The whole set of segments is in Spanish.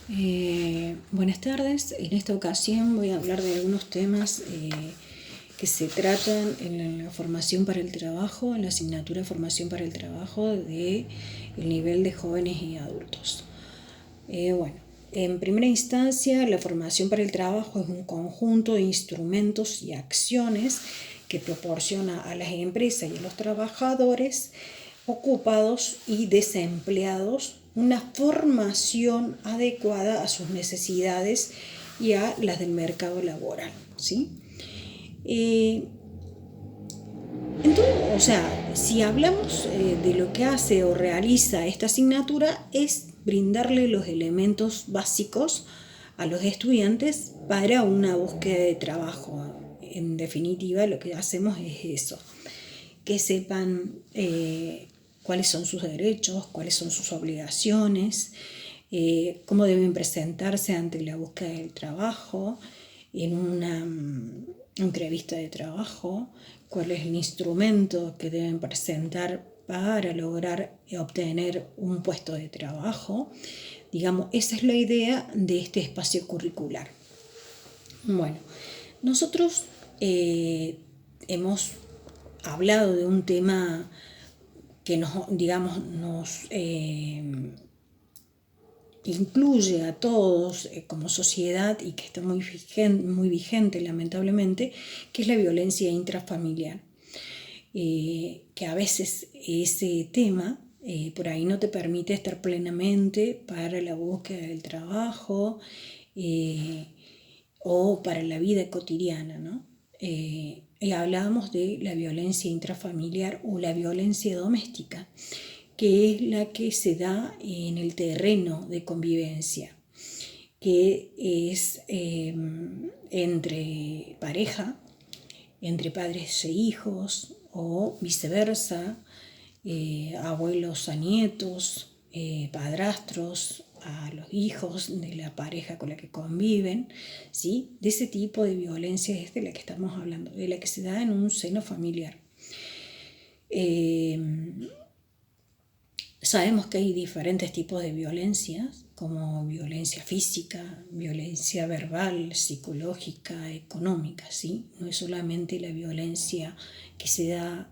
Buenas tardes. En esta ocasión voy a hablar de algunos temas que se tratan en la formación para el trabajo, en la asignatura de formación para el trabajo del nivel de jóvenes y adultos. En primera instancia, la formación para el trabajo es un conjunto de instrumentos y acciones que proporciona a las empresas y a los trabajadores ocupados y desempleados una formación adecuada a sus necesidades y a las del mercado laboral, ¿sí? Si hablamos de lo que hace o realiza esta asignatura, es brindarle los elementos básicos a los estudiantes para una búsqueda de trabajo. En definitiva, lo que hacemos es eso, que sepan cuáles son sus derechos, cuáles son sus obligaciones, cómo deben presentarse ante la búsqueda del trabajo, en una entrevista de trabajo, cuál es el instrumento que deben presentar para lograr obtener un puesto de trabajo. Digamos, esa es la idea de este espacio curricular. Bueno, nosotros hemos hablado de un tema que nos incluye a todos como sociedad y que está muy vigente lamentablemente, que es la violencia intrafamiliar. Que a veces ese tema por ahí no te permite estar plenamente para la búsqueda del trabajo o para la vida cotidiana, ¿no? Y hablábamos de la violencia intrafamiliar o la violencia doméstica, que es la que se da en el terreno de convivencia, que es entre pareja, entre padres e hijos o viceversa, abuelos a nietos, padrastros a los hijos de la pareja con la que conviven, ¿sí? De ese tipo de violencia es de la que estamos hablando, de la que se da en un seno familiar. Sabemos que hay diferentes tipos de violencias, como violencia física, violencia verbal, psicológica, económica, ¿sí? No es solamente la violencia que se da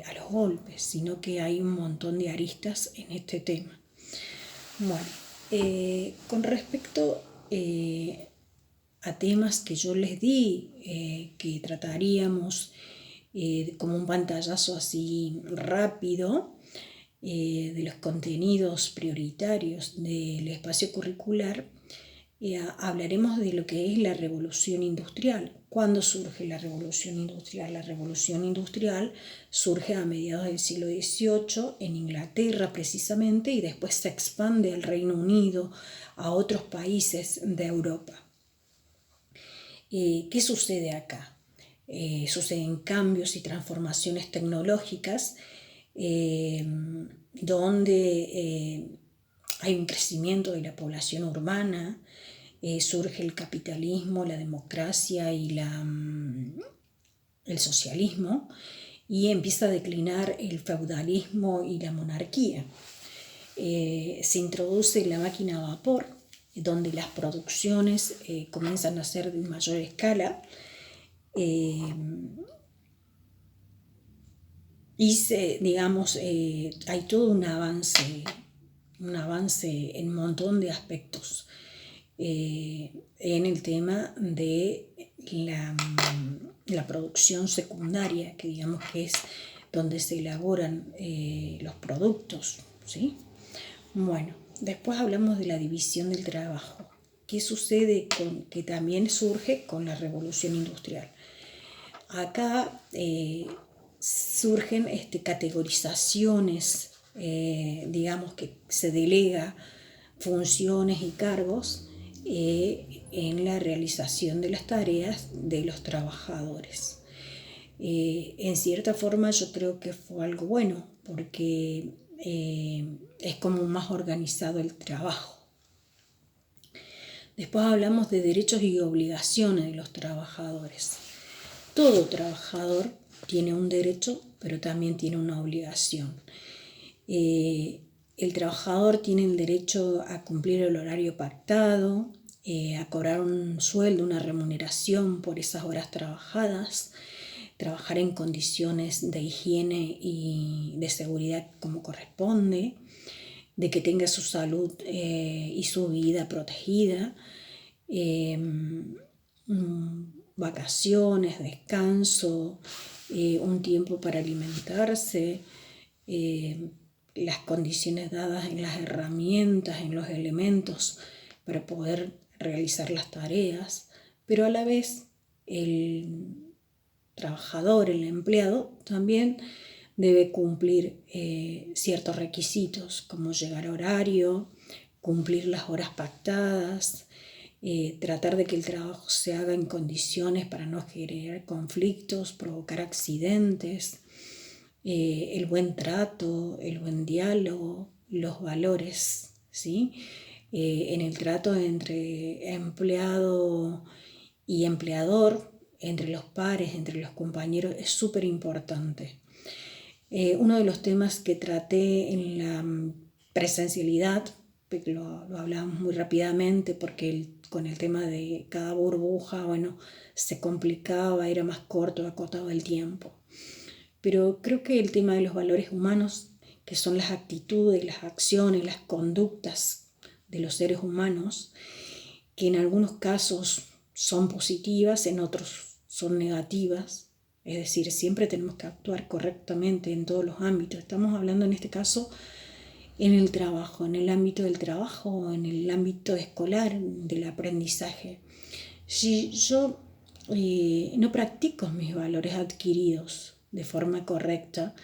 a los golpes, sino que hay un montón de aristas en este tema. Bueno, con respecto a temas que yo les di, que trataríamos como un pantallazo así rápido, de los contenidos prioritarios del espacio curricular, hablaremos de lo que es la revolución industrial. ¿Cuándo surge la revolución industrial? La revolución industrial surge a mediados del siglo XVIII en Inglaterra precisamente, y después se expande al Reino Unido, a otros países de Europa. ¿Qué sucede acá? Suceden cambios y transformaciones tecnológicas donde hay un crecimiento de la población urbana, surge el capitalismo, la democracia y el socialismo, y empieza a declinar el feudalismo y la monarquía. Se introduce la máquina a vapor, donde las producciones comienzan a ser de mayor escala, y hay todo un avance en un montón de aspectos en el tema de la producción secundaria, que digamos que es donde se elaboran los productos, ¿sí? Bueno, después hablamos de la división del trabajo. ¿Qué sucede que también surge con la revolución industrial? Acá surgen categorizaciones, digamos que se delega funciones y cargos en la realización de las tareas de los trabajadores. En cierta forma yo creo que fue algo bueno, porque es como más organizado el trabajo. Después hablamos de derechos y obligaciones de los trabajadores. Todo trabajador tiene un derecho, pero también tiene una obligación. el trabajador tiene el derecho a cumplir el horario pactado, a cobrar un sueldo, una remuneración por esas horas trabajadas, trabajar en condiciones de higiene y de seguridad como corresponde, de que tenga su salud y su vida protegida, vacaciones, descanso, un tiempo para alimentarse, las condiciones dadas en las herramientas, en los elementos para poder realizar las tareas, pero a la vez el trabajador, el empleado, también debe cumplir ciertos requisitos como llegar a horario, cumplir las horas pactadas, tratar de que el trabajo se haga en condiciones para no generar conflictos, provocar accidentes, el buen trato, el buen diálogo, los valores, ¿sí? En el trato entre empleado y empleador, entre los pares, entre los compañeros, es súper importante. Uno de los temas que traté en la presencialidad, lo hablábamos muy rápidamente porque con el tema de cada burbuja, bueno, se complicaba, era más corto, acortaba el tiempo. Pero creo que el tema de los valores humanos, que son las actitudes, las acciones, las conductas de los seres humanos, que en algunos casos son positivas, en otros son negativas, es decir, siempre tenemos que actuar correctamente en todos los ámbitos. Estamos hablando en este caso en el trabajo, en el ámbito del trabajo, en el ámbito escolar, del aprendizaje. Si yo no practico mis valores adquiridos de forma correcta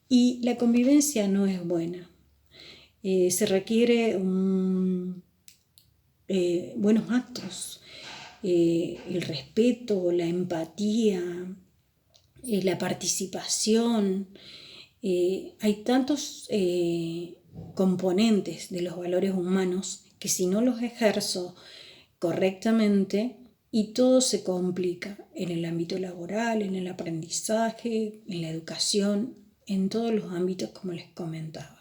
y la convivencia no es buena, se requiere buenos actos, el respeto, la empatía, la participación. Hay tantos componentes de los valores humanos que si no los ejerzo correctamente, y todo se complica en el ámbito laboral, en el aprendizaje, en la educación, en todos los ámbitos como les comentaba.